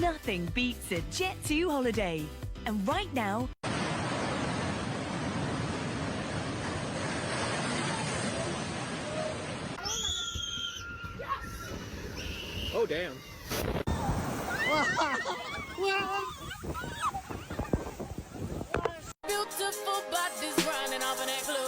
Nothing beats a Jet2 holiday. And right now, Oh, damn. Beautiful bodies running off in that club.